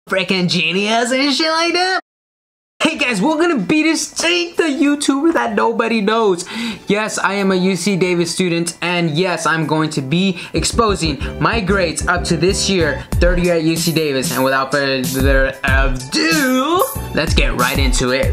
freaking genius and shit like that. Hey guys, we're gonna be BeDistinct, the YouTuber that nobody knows. Yes, I am a UC Davis student, and yes, I'm going to be exposing my grades up to this year, third year at UC Davis. And without further ado, let's get right into it.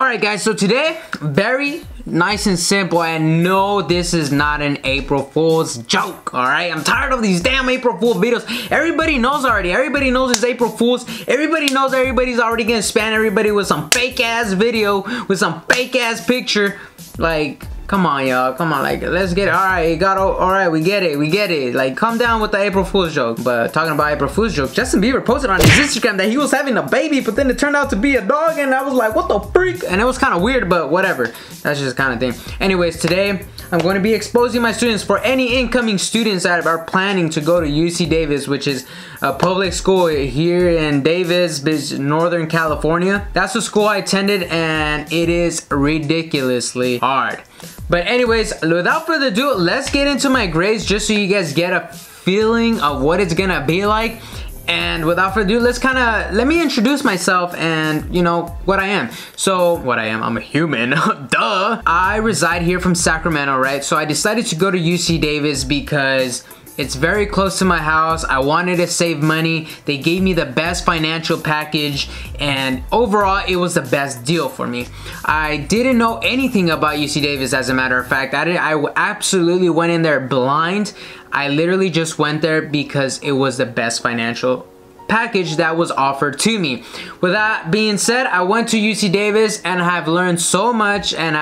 Alright guys, so today, very nice and simple, and no, this is not an April Fool's joke, alright? I'm tired of these damn April Fool videos. Everybody knows already. Everybody knows it's April Fool's. Everybody knows everybody's already gonna spam everybody with some fake ass video, with some fake ass picture. Like, come on y'all, come on, like, let's get it. Alright, we get it. Like, calm down with the April Fool's joke. But talking about April Fool's joke, Justin Bieber posted on his Instagram that he was having a baby, but then it turned out to be a dog, and I was like, what the freak? And it was kind of weird, but whatever. That's just kind of thing. Anyways, today, I'm going to be exposing my students for any incoming students that are planning to go to UC Davis, which is a public school here in Davis, Northern California. That's the school I attended, and it is ridiculously hard. But anyways, without further ado, let's get into my grades just so you guys get a feeling of what it's gonna be like. And without further ado, let me introduce myself and, you know, what I am. So, I'm a human, duh. I reside here from Sacramento, right? So I decided to go to UC Davis because it's very close to my house. I wanted to save money. They gave me the best financial package, and overall, it was the best deal for me. I didn't know anything about UC Davis, as a matter of fact. I absolutely went in there blind. I literally just went there because it was the best financial package that was offered to me. With that being said, I went to UC Davis and I've learned so much, and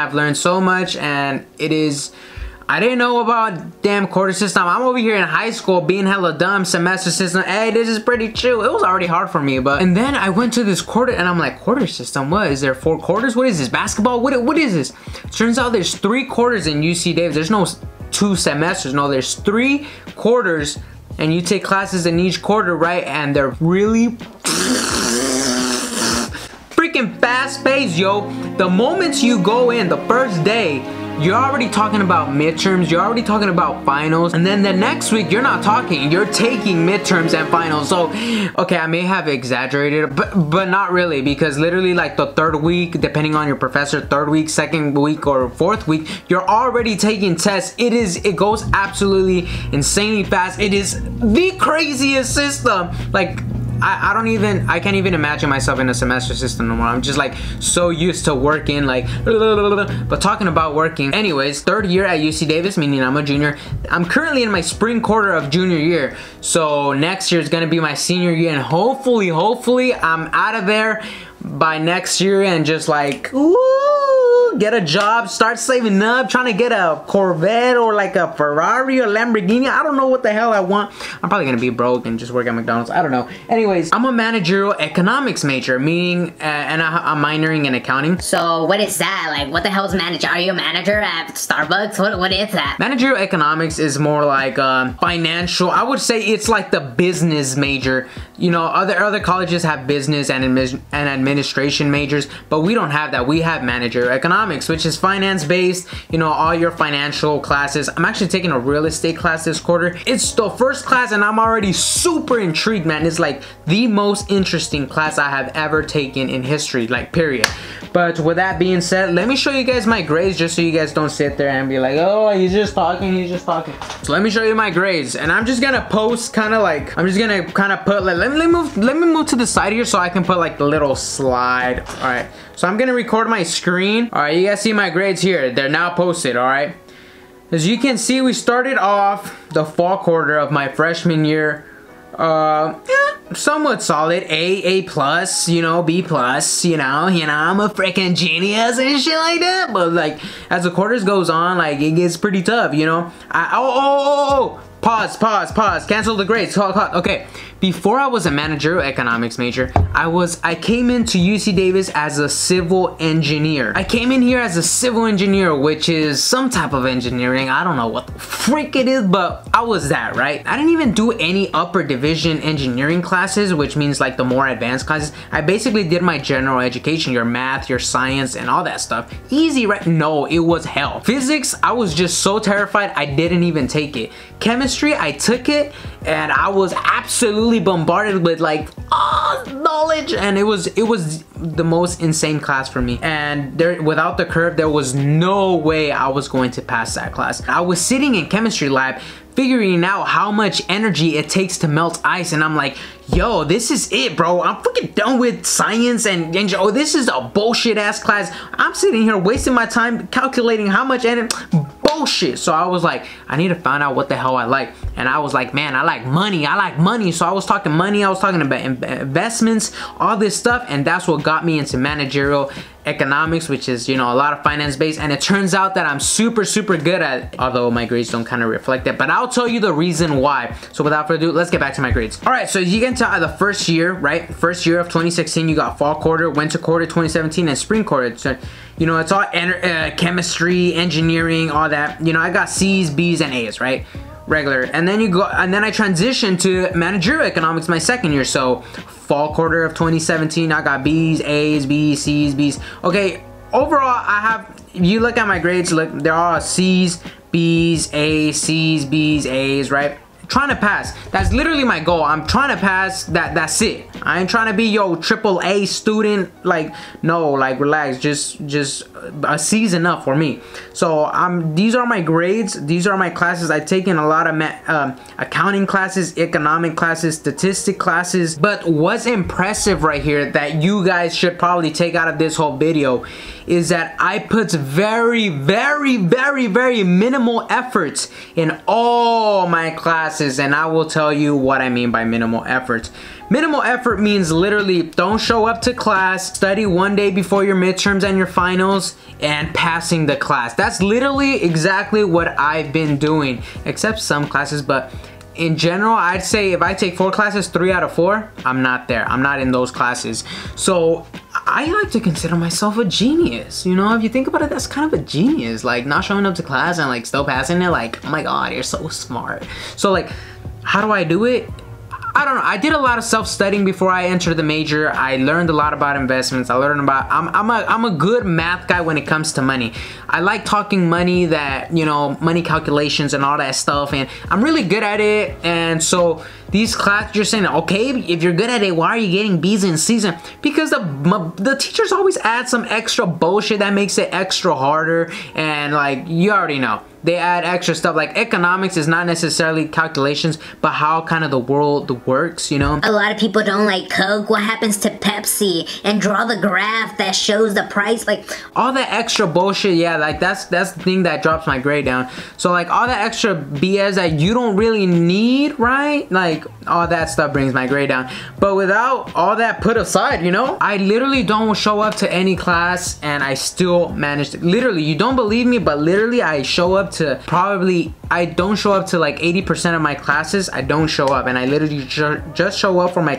it is, I didn't know about damn quarter system. I'm over here in high school being hella dumb, semester system. Hey, this is pretty chill. It was already hard for me, but, and then I went to this quarter and I'm like, quarter system, what? Is there 4 quarters? What is this, basketball? What is this? Turns out there's 3 quarters in UC Davis. There's no 2 semesters, no, there's 3 quarters, and you take classes in each quarter, right? And they're really freaking fast paced, yo. The moment you go in the first day, you're already talking about midterms, you're already talking about finals, and then the next week you're not talking, you're taking midterms and finals. So, okay, I may have exaggerated, but not really, because literally like the 3rd week, depending on your professor, 3rd week, 2nd week, or 4th week, you're already taking tests. It goes absolutely insanely fast. It is the craziest system. Like, I can't even imagine myself in a semester system no more. I'm just like so used to working, like, but talking about working. Anyways, 3rd year at UC Davis, meaning I'm a junior. I'm currently in my spring quarter of junior year. So next year is gonna be my senior year, and hopefully I'm out of there by next year and just like, ooh, get a job, start saving up, trying to get a Corvette or like a Ferrari or Lamborghini. I don't know what the hell I want. I'm probably gonna be broke and just work at McDonald's. I don't know. Anyways, I'm a managerial economics major, meaning, and I'm minoring in accounting. So what is that? Like, what the hell is manager? Are you a manager at Starbucks? What is that? Managerial economics is more like financial. I would say it's like the business major. You know, other colleges have business and administration majors, but we don't have that. We have managerial economics, which is finance based, you know, all your financial classes. I'm actually taking a real estate class this quarter. It's the first class and I'm already super intrigued, man. It's like the most interesting class I have ever taken in history, like, period. But with that being said, let me show you guys my grades just so you guys don't sit there and be like, oh, he's just talking. So let me show you my grades, and I'm just gonna post kind of like, I'm just gonna kind of put like, let me move to the side here so I can put like the little slide. All right, so I'm gonna record my screen. All right, you guys see my grades here. They're now posted, all right? As you can see, we started off the fall quarter of my freshman year. Somewhat solid. A plus, you know, B plus, you know, I'm a freaking genius and shit like that. But like, as the quarters goes on, like, it gets pretty tough, you know. Pause, cancel the grades. Okay, before I was a managerial economics major, I came into UC Davis as a civil engineer. I came in here as a civil engineer, which is some type of engineering. I don't know what the freak it is, but I was that, right? I didn't even do any upper division engineering classes, which means like the more advanced classes. I basically did my general education, your math, your science, and all that stuff. Easy, right? No, it was hell. Physics, I was just so terrified I didn't even take it. Chemistry, I took it, and I was absolutely bombarded with like knowledge, and it was the most insane class for me. And without the curve, there was no way I was going to pass that class. I was sitting in chemistry lab figuring out how much energy it takes to melt ice, and I'm like, yo, this is it, bro. I'm freaking done with science and oh, this is a bullshit ass class. I'm sitting here wasting my time calculating how much energy. Bullshit. So I was like, I need to find out what the hell I like. And I was like, man, I like money. So I was talking money, I was talking about investments, all this stuff, and that's what got me into managerial economics, which is, you know, a lot of finance based. And it turns out that I'm super good at it, although my grades don't kind of reflect it, but I'll tell you the reason why. So without further ado, let's get back to my grades. All right, so you get into the first year, right? First year of 2016, you got fall quarter, winter quarter 2017, and spring quarter. So, you know, it's all chemistry, engineering, all that. You know, I got C's, B's, and A's, right? Regular. And then I transitioned to managerial economics my second year. So fall quarter of 2017, I got B's, A's, B's, C's, B's. Okay, overall, if you look at my grades, look, they're all C's, B's, A's, C's, B's, A's, right? Trying to pass. That's literally my goal. I'm trying to pass. That's it. I ain't trying to be yo triple A student. Like, no, like relax. Just a C's enough for me. So these are my grades. These are my classes. I've taken a lot of accounting classes, economic classes, statistic classes. But what's impressive right here that you guys should probably take out of this whole video is that I put very minimal efforts in all my classes, and I will tell you what I mean by minimal efforts. Minimal effort means literally don't show up to class, study one day before your midterms and your finals, and passing the class. That's literally exactly what I've been doing, except some classes, but in general, I'd say if I take 4 classes, 3 out of 4, I'm not there. I'm not in those classes. So I like to consider myself a genius. You know, if you think about it, that's kind of a genius. Like, not showing up to class and like still passing it. Like, oh my God, you're so smart. So like, how do I do it? I don't know. I did a lot of self-studying before I entered the major. I learned a lot about investments. I learned about, I'm a good math guy when it comes to money. I like talking money, that, you know, money calculations and all that stuff, and I'm really good at it. And so these classes, you're saying, okay, if you're good at it, why are you getting B's and C's? Because the teachers always add some extra bullshit that makes it extra harder, and like, you already know. They add extra stuff. Like, economics is not necessarily calculations, but how kind of the world works, you know? A lot of people don't like Coke. What happens to Pepsi? And draw the graph that shows the price. Like, all that extra bullshit, yeah, like that's the thing that drops my grade down. So like, all that extra BS that you don't really need, right? Like, all that stuff brings my grade down. But without all that put aside, you know, I literally don't show up to any class and I still manage to, literally, you don't believe me, but literally I show up to I don't show up to like 80% of my classes. I don't show up, and I literally just show up for my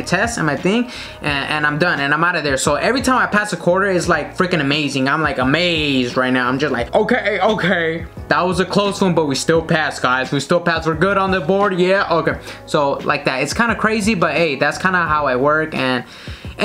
test and my thing, and I'm done and I'm out of there. So every time I pass a quarter, it's like freaking amazing. I'm like amazed right now. I'm just like, okay, that was a close one, but we still passed, guys. We still passed. We're good on the board. Yeah, okay. So like that, it's kind of crazy, but hey, that's kind of how I work. And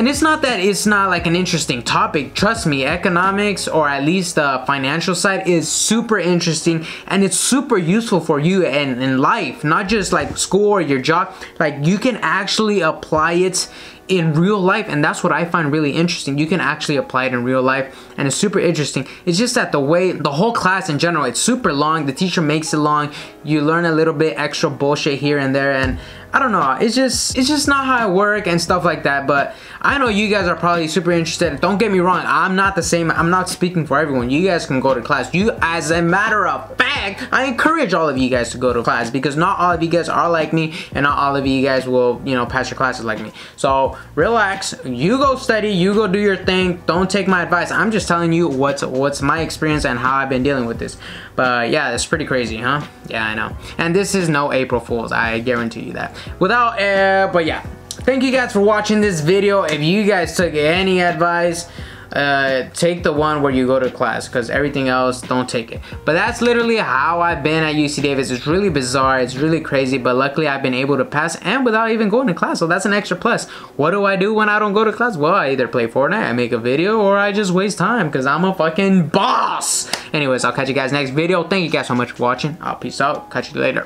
it's not that it's not like an interesting topic. Trust me, economics, or at least the financial side, is super interesting, and it's super useful for you in life, not just like school or your job. Like, you can actually apply it in real life, and that's what I find really interesting. You can actually apply it in real life, and it's super interesting. It's just that the whole class in general, it's super long. The teacher makes it long. You learn a little bit extra bullshit here and there, and I don't know, it's just not how I work and stuff like that. But I know you guys are probably super interested. Don't get me wrong, I'm not the same. I'm not speaking for everyone. You guys can go to class. As a matter of fact, I encourage all of you guys to go to class, because not all of you guys are like me, and not all of you guys will, you know, pass your classes like me. So relax, you go study, you go do your thing. Don't take my advice. I'm just telling you what's my experience and how I've been dealing with this. But yeah, that's pretty crazy, huh? Yeah, I know. And this is no April Fool's, I guarantee you that. But yeah, thank you guys for watching this video. If you guys took any advice, take the one where you go to class, because everything else, don't take it. But that's literally how I've been at UC Davis. It's really bizarre, it's really crazy, but luckily I've been able to pass and without even going to class, so that's an extra plus. What do I do when I don't go to class? Well, I either play Fortnite, I make a video, or I just waste time because I'm a fucking boss. Anyways, I'll catch you guys next video. Thank you guys so much for watching. Peace out, catch you later.